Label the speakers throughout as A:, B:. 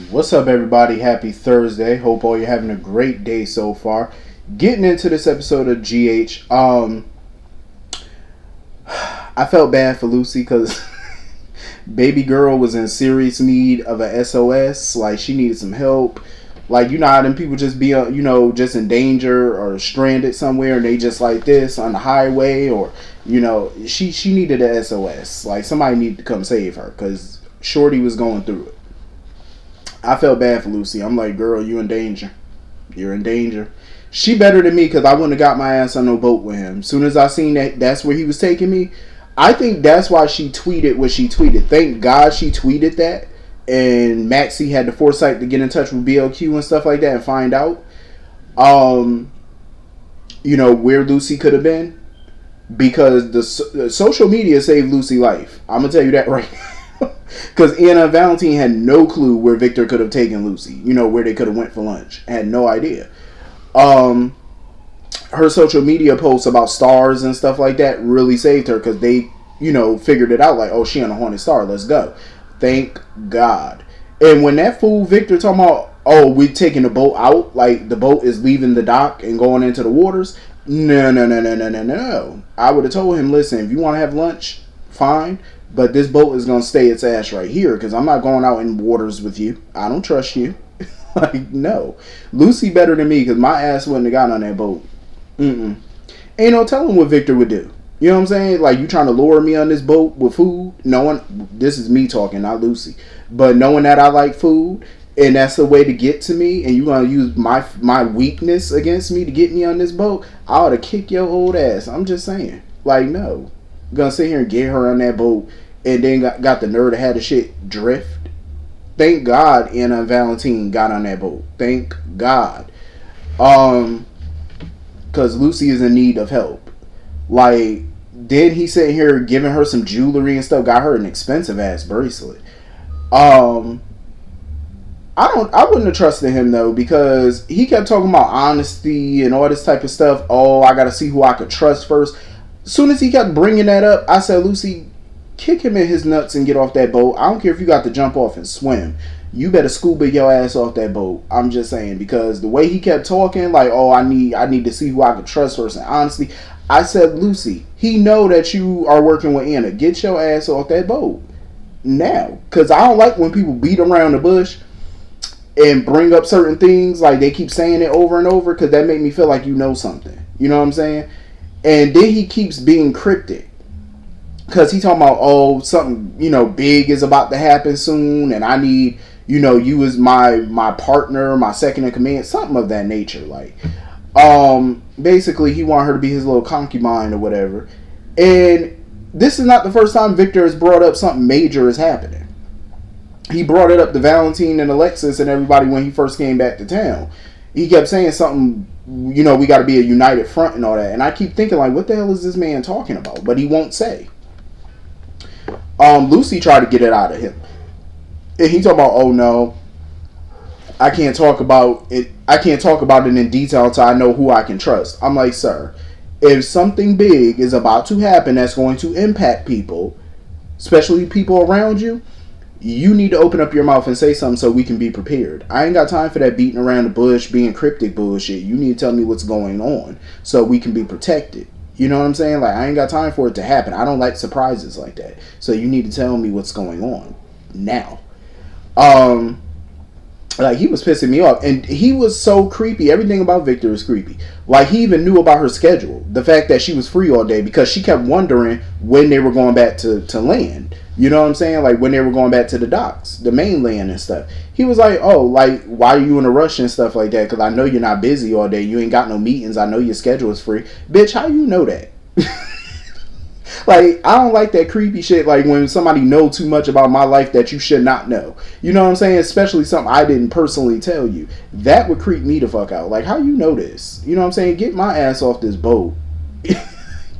A: What's up, everybody? Happy Thursday. Hope all you're having a great day so far. Getting into this episode of GH. I felt bad for Lucy because baby girl was in serious need of a SOS. Like, she needed some help. Like, you know how them people just be, just in danger or stranded somewhere and they just like this on the highway, or, she needed a SOS. Like, somebody needed to come save her because Shorty was going through it. I felt bad for Lucy. I'm like, girl, you in danger. You're in danger. She better than me because I wouldn't have got my ass on no boat with him. As soon as I seen that's where he was taking me, I think that's why she tweeted what she tweeted. Thank God she tweeted that. And Maxie had the foresight to get in touch with BLQ and stuff like that and find out, where Lucy could have been. Because the social media saved Lucy's life. I'm going to tell you that right now. Because Anna and Valentin had no clue where Victor could have taken Lucy. Where they could have went for lunch. Had no idea. Her social media posts about stars and stuff like that really saved her. Because they, figured it out. Like, oh, she on a haunted star. Let's go. Thank God. And when that fool Victor talking about, oh, we're taking the boat out. Like, the boat is leaving the dock and going into the waters. No. I would have told him, listen, if you want to have lunch, fine. But this boat is going to stay its ass right here because I'm not going out in waters with you. I don't trust you. Like, no. Lucy better than me because my ass wouldn't have gotten on that boat. Ain't no telling what Victor would do. You know what I'm saying? Like, you trying to lure me on this boat with food? This is me talking, not Lucy. But knowing that I like food and that's the way to get to me and you going to use my weakness against me to get me on this boat, I ought to kick your old ass. I'm just saying. Like, no. I'm going to sit here and get her on that boat and then got the nerve to have the shit drift. Thank God Anna and Valentin got on that boat. Thank God. Because Lucy is in need of help. Like, then he sitting here giving her some jewelry and stuff. Got her an expensive ass bracelet. I wouldn't have trusted him though because he kept talking about honesty and all this type of stuff. Oh, I gotta see who I could trust first. As soon as he kept bringing that up, I said, Lucy, kick him in his nuts and get off that boat. I don't care if you got to jump off and swim. You better scuba your ass off that boat. I'm just saying, because the way he kept talking, like, oh, I need to see who I can trust first. And honestly, I said, Lucy, he know that you are working with Anna. Get your ass off that boat now. Because I don't like when people beat around the bush and bring up certain things. Like, they keep saying it over and over because that make me feel like you know something. You know what I'm saying? And then he keeps being cryptic. Because he talking about, oh, something, big is about to happen soon. And I need, you as my partner, my second in command. Something of that nature. Like, basically, he wanted her to be his little concubine or whatever. And this is not the first time Victor has brought up something major is happening. He brought it up to Valentin and Alexis and everybody when he first came back to town. He kept saying something, we got to be a united front and all that. And I keep thinking, like, what the hell is this man talking about? But he won't say. Lucy tried to get it out of him. And he talking about, oh no, I can't talk about it. I can't talk about it in detail until I know who I can trust. I'm like, sir, if something big is about to happen that's going to impact people, especially people around you, you need to open up your mouth and say something so we can be prepared. I ain't got time for that beating around the bush, being cryptic bullshit. You need to tell me what's going on so we can be protected. You know what I'm saying? Like, I ain't got time for it to happen. I don't like surprises like that. So you need to tell me what's going on now. Like, he was pissing me off. And he was so creepy. Everything about Victor is creepy. Like, he even knew about her schedule. The fact that she was free all day because she kept wondering when they were going back to land. You know what I'm saying? Like, when they were going back to the docks, the mainland and stuff. He was like, oh, like, why are you in a rush and stuff like that? Because I know you're not busy all day. You ain't got no meetings. I know your schedule is free. Bitch, how you know that? Like, I don't like that creepy shit. Like, when somebody know too much about my life that you should not know. You know what I'm saying? Especially something I didn't personally tell you. That would creep me the fuck out. Like, how you know this? You know what I'm saying? Get my ass off this boat.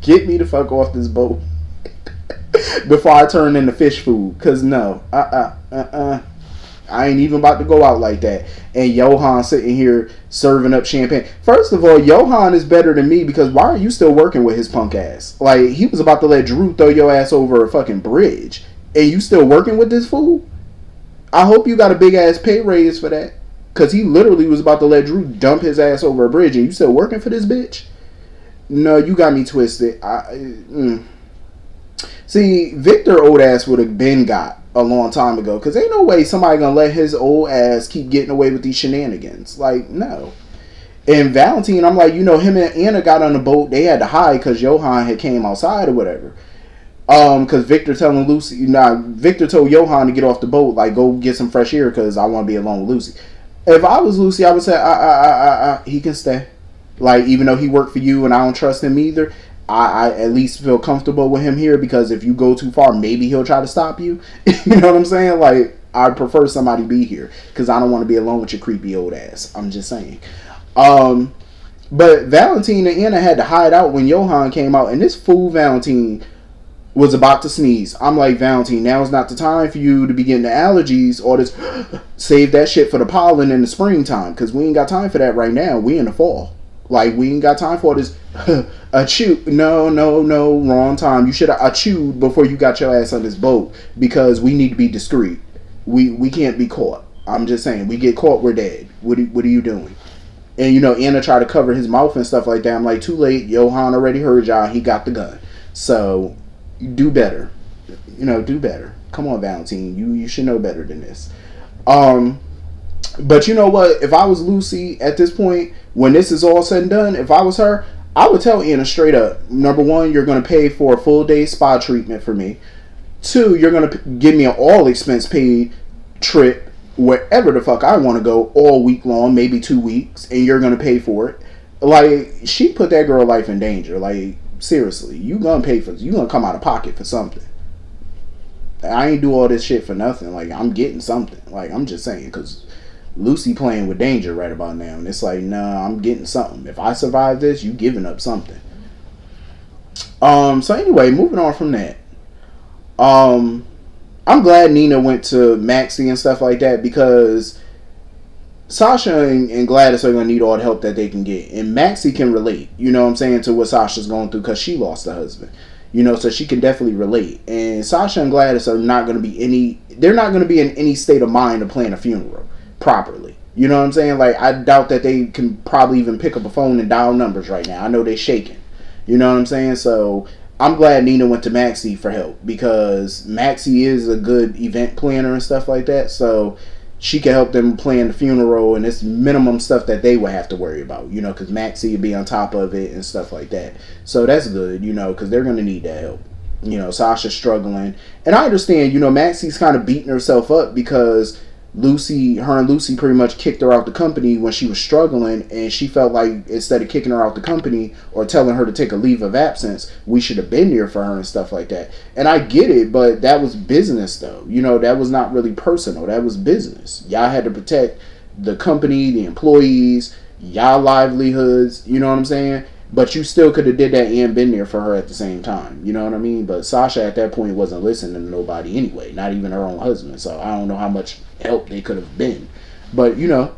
A: Get me the fuck off this boat. Before I turn into fish food. Because no. I ain't even about to go out like that. And Johan sitting here serving up champagne. First of all, Johan is better than me because why are you still working with his punk ass? Like, he was about to let Drew throw your ass over a fucking bridge. And you still working with this fool? I hope you got a big ass pay raise for that. Cause he literally was about to let Drew dump his ass over a bridge, and you still working for this bitch? No, you got me twisted. See, Victor old ass would have been got a long time ago. Cause ain't no way somebody gonna let his old ass keep getting away with these shenanigans. Like, no. And Valentin, I'm like, him and Anna got on the boat. They had to hide because Johan had came outside or whatever. Because Victor telling Lucy, Victor told Johan to get off the boat, like, go get some fresh air because I want to be alone with Lucy. If I was Lucy, I would say, he can stay. Like, even though he worked for you and I don't trust him either, I at least feel comfortable with him here because if you go too far, maybe he'll try to stop you. You know what I'm saying? Like, I prefer somebody be here because I don't want to be alone with your creepy old ass. I'm just saying. But Valentin and Anna had to hide out when Johan came out, and this fool Valentin was about to sneeze. I'm like, Valentin, now's not the time for you to be getting the allergies or this. Save that shit for the pollen in the springtime, because we ain't got time for that right now. We in the fall. Like, we ain't got time for this. Achoo. No, wrong time. You should have achooed before you got your ass on this boat, because we need to be discreet. We can't be caught. I'm just saying, we get caught, we're dead. What are you doing? And, Anna tried to cover his mouth and stuff like that. I'm like, too late. Johan already heard y'all. He got the gun. So, do better. Do better. Come on, Valentin. You should know better than this. But you know what? If I was Lucy at this point, when this is all said and done, if I was her, I would tell Anna straight up. Number one, you're going to pay for a full day spa treatment for me. Two, you're going to give me an all expense paid trip wherever the fuck I want to go all week long, maybe 2 weeks, and you're going to pay for it. Like, she put that girl life in danger. Like, seriously, you going to come out of pocket for something. I ain't do all this shit for nothing. Like, I'm getting something. Like, I'm just saying, because Lucy playing with danger right about now, and it's like, nah, I'm getting something. If I survive this, you giving up something. So anyway, moving on from that. I'm glad Nina went to Maxie and stuff like that, because Sasha and Gladys are going to need all the help that they can get. And Maxie can relate, you know what I'm saying, to what Sasha's going through, because she lost her husband. So she can definitely relate. And Sasha and Gladys are not going to be they're not going to be in any state of mind to plan a funeral properly. You know what I'm saying? Like, I doubt that they can probably even pick up a phone and dial numbers right now. I know they're shaking. You know what I'm saying? So I'm glad Nina went to Maxie for help, because Maxie is a good event planner and stuff like that. So she can help them plan the funeral, and it's minimum stuff that they would have to worry about, because Maxie would be on top of it and stuff like that. So that's good, because they're going to need that help. Sasha's struggling. And I understand, Maxie's kind of beating herself up because her and Lucy pretty much kicked her out the company when she was struggling, and she felt like instead of kicking her out the company or telling her to take a leave of absence, we should have been there for her and stuff like that. And I get it, but that was business though. That was not really personal. That was business. Y'all had to protect the company, the employees, y'all livelihoods, you know what I'm saying? But you still could have did that and been there for her at the same time. You know what I mean? But Sasha at that point wasn't listening to nobody anyway, not even her own husband. So I don't know how much help they could have been. But, you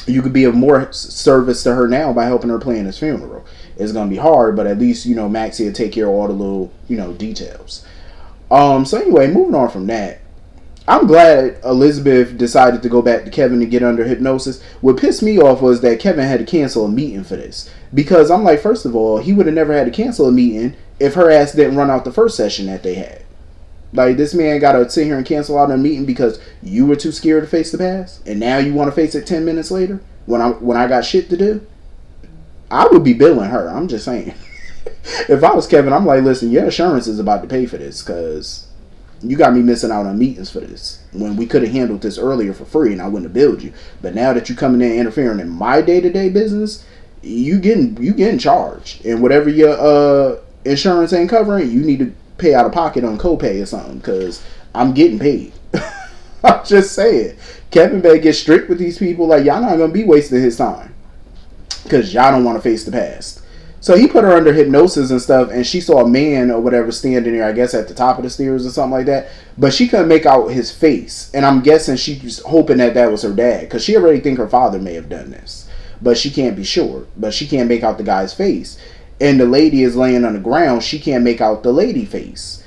A: could be of more service to her now by helping her plan his funeral. It's going to be hard, but at least, Maxie will take care of all the little, details. So anyway, moving on from that. I'm glad Elizabeth decided to go back to Kevin to get under hypnosis. What pissed me off was that Kevin had to cancel a meeting for this. Because I'm like, first of all, he would have never had to cancel a meeting if her ass didn't run out the first session that they had. Like, this man got to sit here and cancel out a meeting because you were too scared to face the past, and now you want to face it 10 minutes later when I got shit to do? I would be billing her. I'm just saying. If I was Kevin, I'm like, listen, your insurance is about to pay for this because you got me missing out on meetings for this when we could have handled this earlier for free and I wouldn't have billed you. But now that you coming in interfering in my day-to-day business, you getting charged, and whatever your insurance ain't covering, you need to pay out of pocket on copay or something, because I'm getting paid. I'm just saying, Kevin better get strict with these people. Like, y'all not gonna be wasting his time because y'all don't want to face the past. So he put her under hypnosis and stuff, and she saw a man or whatever standing there, I guess at the top of the stairs or something like that, but she couldn't make out his face, and I'm guessing she was hoping that was her dad, because she already think her father may have done this, but she can't be sure. But she can't make out the guy's face, and the lady is laying on the ground. She can't make out the lady face.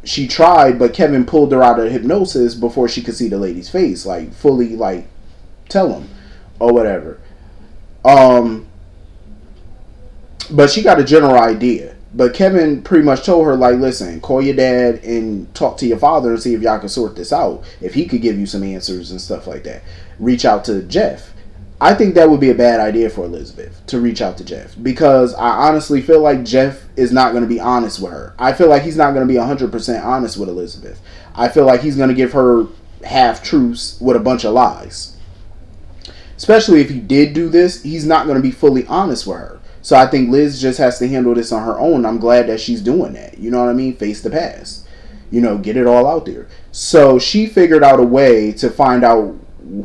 A: she tried, but Kevin pulled her out of hypnosis before she could see the lady's face, like fully, like tell him or whatever. But she got a general idea. But Kevin pretty much told her, like, listen, call your dad and talk to your father and see if y'all can sort this out. If he could give you some answers and stuff like that. Reach out to Jeff. I think that would be a bad idea for Elizabeth to reach out to Jeff. Because I honestly feel like Jeff is not going to be honest with her. I feel like he's not going to be 100% honest with Elizabeth. I feel like he's going to give her half-truths with a bunch of lies. Especially if he did do this, he's not going to be fully honest with her. So I think Liz just has to handle this on her own. I'm glad that she's doing that. You know what I mean? Face the past. You know, get it all out there. So she figured out a way to find out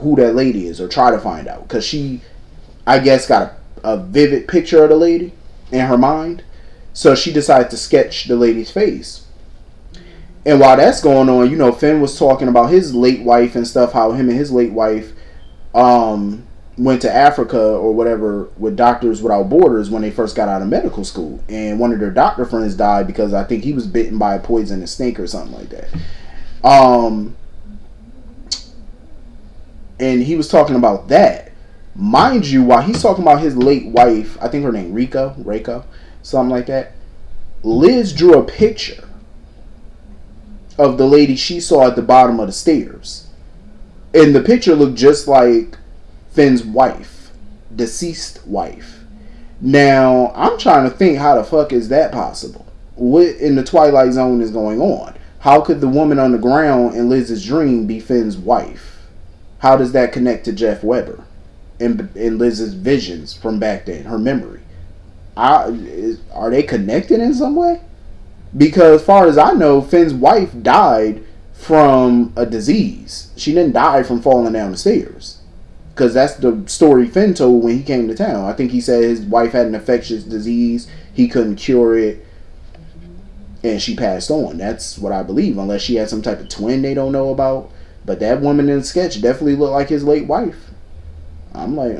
A: who that lady is, or try to find out. Because she, I guess, got a vivid picture of the lady in her mind. So she decided to sketch the lady's face. And while that's going on, you know, Finn was talking about his late wife and stuff, how him and his late wife went to Africa or whatever with Doctors Without Borders when they first got out of medical school. And one of their doctor friends died because I think he was bitten by a poisonous snake or something like that. And he was talking about that. Mind you, while he's talking about his late wife, I think her name Reiko, something like that, Liz drew a picture of the lady she saw at the bottom of the stairs. And the picture looked just like Finn's wife, deceased wife. Now, I'm trying to think, how the fuck is that possible? What in the Twilight Zone is going on? How could the woman on the ground in Liz's dream be Finn's wife? How does that connect to Jeff Weber in Liz's visions from back then, her memory? Are they connected in some way? Because as far as I know, Finn's wife died from a disease. She didn't die from falling down the stairs. Because that's the story Finn told when he came to town. I think he said his wife had an infectious disease. He couldn't cure it. And she passed on. That's what I believe. Unless she had some type of twin they don't know about. But that woman in the sketch definitely looked like his late wife. I'm like,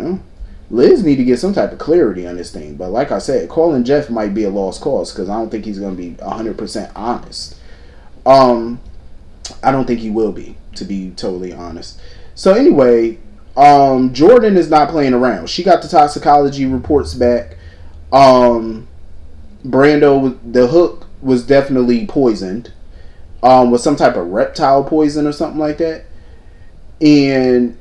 A: Liz need to get some type of clarity on this thing. But like I said, calling Jeff might be a lost cause. Because I don't think he's going to be 100% honest. I don't think he will be, to be totally honest. So anyway, Jordan is not playing around. She got the toxicology reports back. Brando, the hook was definitely poisoned. With some type of reptile poison or something like that. And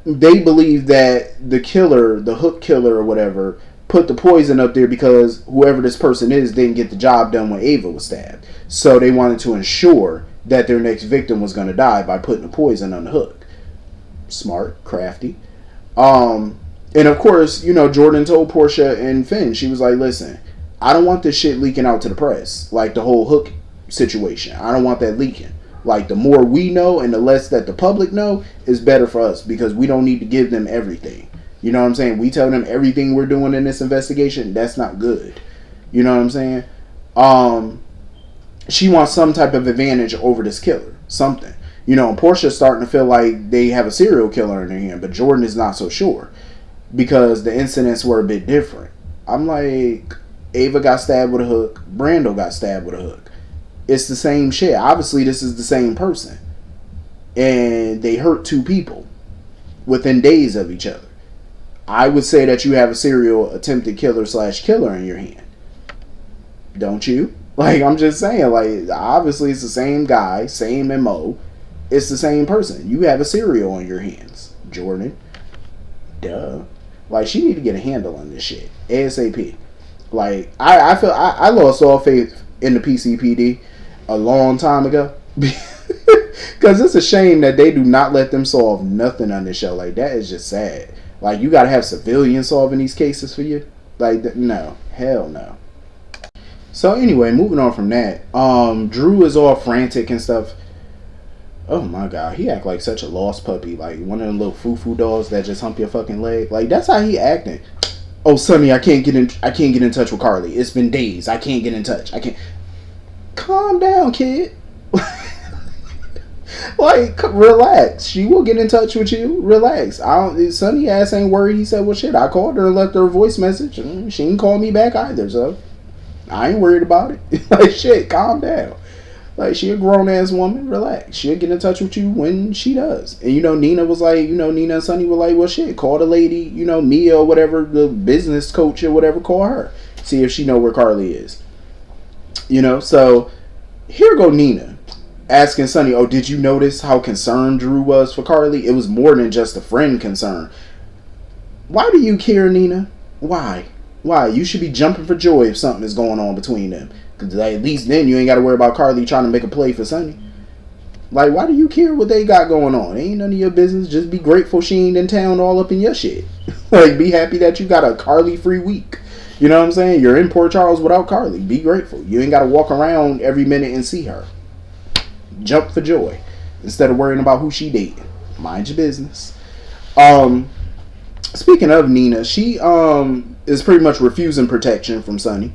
A: they believe that the killer, the hook killer or whatever, put the poison up there because whoever this person is didn't get the job done when Ava was stabbed. So they wanted to ensure that their next victim was going to die by putting the poison on the hook. Smart, crafty. And of course, you know, Jordan told Portia and Finn, she was like, listen, I don't want this shit leaking out to the press. Like the whole hook situation. I don't want that leaking. Like the more we know and the less that the public know is better for us, because we don't need to give them everything. You know what I'm saying? We tell them everything we're doing in this investigation. That's not good. You know what I'm saying? She wants some type of advantage over this killer. Something. You know, Portia's starting to feel like they have a serial killer in their hand, but Jordan is not so sure because the incidents were a bit different. I'm like, Ava got stabbed with a hook. Brando got stabbed with a hook. It's the same shit. Obviously, this is the same person. And they hurt two people within days of each other. I would say that you have a serial attempted killer / killer in your hand. Don't you? Like, I'm just saying, like, obviously it's the same guy, same MO. It's the same person. You have a serial on your hands, Jordan. Duh. Like, she need to get a handle on this shit. ASAP. Like, I feel I lost all faith in the PCPD a long time ago. Because it's a shame that they do not let them solve nothing on this show. Like, that is just sad. Like, you gotta have civilians solving these cases for you? Like, no. Hell no. So anyway, moving on from that, Drew is all frantic and stuff. Oh my god, he act like such a lost puppy, like one of them little foo-foo dolls that just hump your fucking leg. Like, that's how he acting. Oh, Sonny, I can't get in touch with Carly. It's been days. I can't get in touch. I can't. Calm down, kid. Like, relax. She will get in touch with you. Relax. Sonny ass ain't worried. He said, well, shit, I called her and left her a voice message. She didn't call me back either, so I ain't worried about it. Like, shit, calm down. Like, she a grown ass woman. Relax. She'll get in touch with you when she does. And Nina was like, Nina and Sonny were like, well, shit, call the lady, Mia or whatever, the business coach or whatever, call her. See if she know where Carly is. So here go Nina asking Sonny, oh, did you notice how concerned Drew was for Carly? It was more than just a friend concern. Why do you care, Nina? Why? You should be jumping for joy if something is going on between them. Because at least then you ain't got to worry about Carly trying to make a play for Sonny. Like, why do you care what they got going on? It ain't none of your business. Just be grateful she ain't in town all up in your shit. Like, be happy that you got a Carly-free week. You know what I'm saying? You're in Port Charles without Carly. Be grateful. You ain't got to walk around every minute and see her. Jump for joy. Instead of worrying about who she dating. Mind your business. Speaking of Nina, she is pretty much refusing protection from Sonny.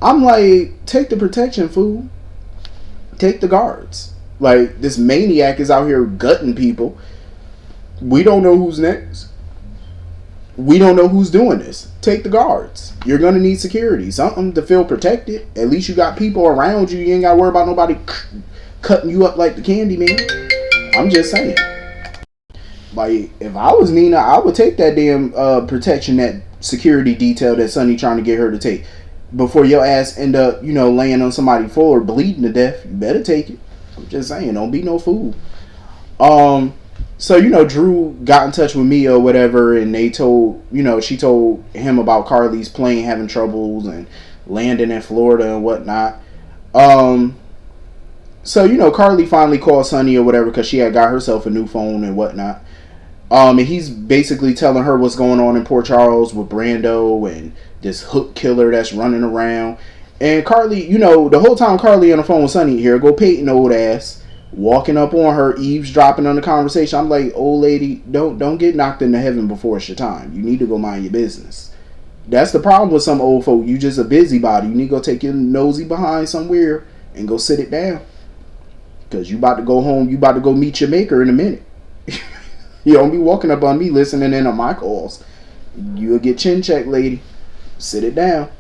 A: I'm like, take the protection, fool. Take the guards. Like, this maniac is out here gutting people. We don't know who's next. We don't know who's doing this. Take the guards. You're going to need security. Something to feel protected. At least you got people around you. You ain't got to worry about nobody cutting you up like the candy man. I'm just saying. Like, if I was Nina, I would take that damn protection, that security detail that Sonny trying to get her to take. Before your ass end up, laying on somebody's floor bleeding to death. You better take it. I'm just saying, don't be no fool. So, Drew got in touch with Mia or whatever, and they told, she told him about Carly's plane having troubles and landing in Florida and whatnot. So, Carly finally called Sonny or whatever because she had got herself a new phone and whatnot. And he's basically telling her what's going on in Port Charles with Brando and this hook killer that's running around. And Carly, the whole time Carly on the phone with Sonny, here go Peyton, old ass, walking up on her, eavesdropping on the conversation. I'm like, old lady, don't get knocked into heaven before it's your time. You need to go mind your business. That's the problem with some old folk. You just a busybody. You need to go take your nosy behind somewhere and go sit it down. Because you about to go home. You about to go meet your maker in a minute. You don't be walking up on me listening in on my calls. You'll get chin checked, lady. Sit it down.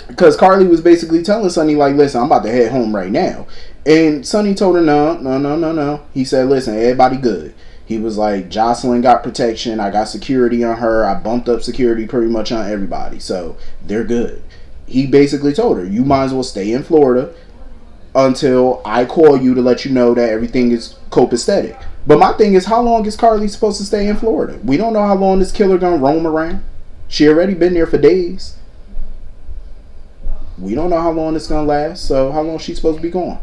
A: Because Carly was basically telling Sonny, like, listen, I'm about to head home right now. And Sonny told her, no. He said, listen, everybody good. He was like, Jocelyn got protection. I got security on her. I bumped up security pretty much on everybody. So they're good. He basically told her, you might as well stay in Florida until I call you to let you know that everything is copacetic. But my thing is, how long is Carly supposed to stay in Florida? We don't know how long this killer gonna roam around. She already been there for days. We don't know how long it's gonna last. So how long is she supposed to be gone?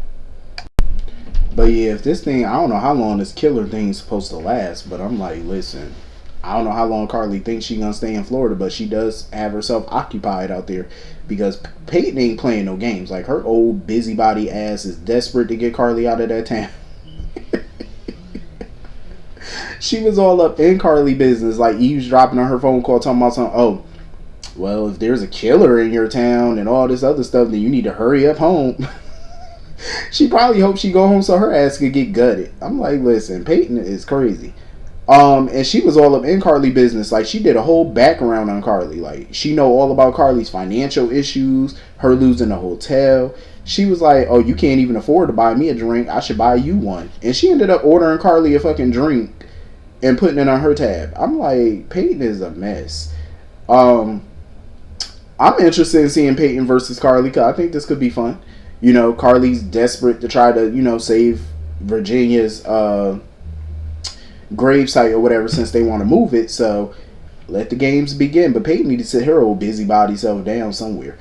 A: But yeah, if this thing, I don't know how long this killer thing is supposed to last. But I'm like, listen, I don't know how long Carly thinks she's gonna stay in Florida, but she does have herself occupied out there because Peyton ain't playing no games. Like, her old busybody ass is desperate to get Carly out of that town. She was all up in Carly business, like eavesdropping on her phone call, talking about something. Oh, well, if there's a killer in your town and all this other stuff, then you need to hurry up home. She probably hopes she go home so her ass could get gutted. I'm like, listen, Peyton is crazy. And she was all up in Carly business. Like, she did a whole background on Carly. Like, she know all about Carly's financial issues, her losing the hotel. She was like, oh, you can't even afford to buy me a drink. I should buy you one. And she ended up ordering Carly a fucking drink and putting it on her tab. I'm like, Peyton is a mess. I'm interested in seeing Peyton versus Carly because I think this could be fun. Carly's desperate to try to, save Virginia's gravesite or whatever since they want to move it. So let the games begin. But Peyton needs to sit her old busybody self down somewhere.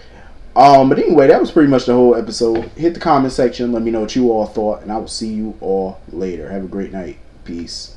A: But anyway, that was pretty much the whole episode. Hit the comment section. Let me know what you all thought. And I will see you all later. Have a great night. Peace.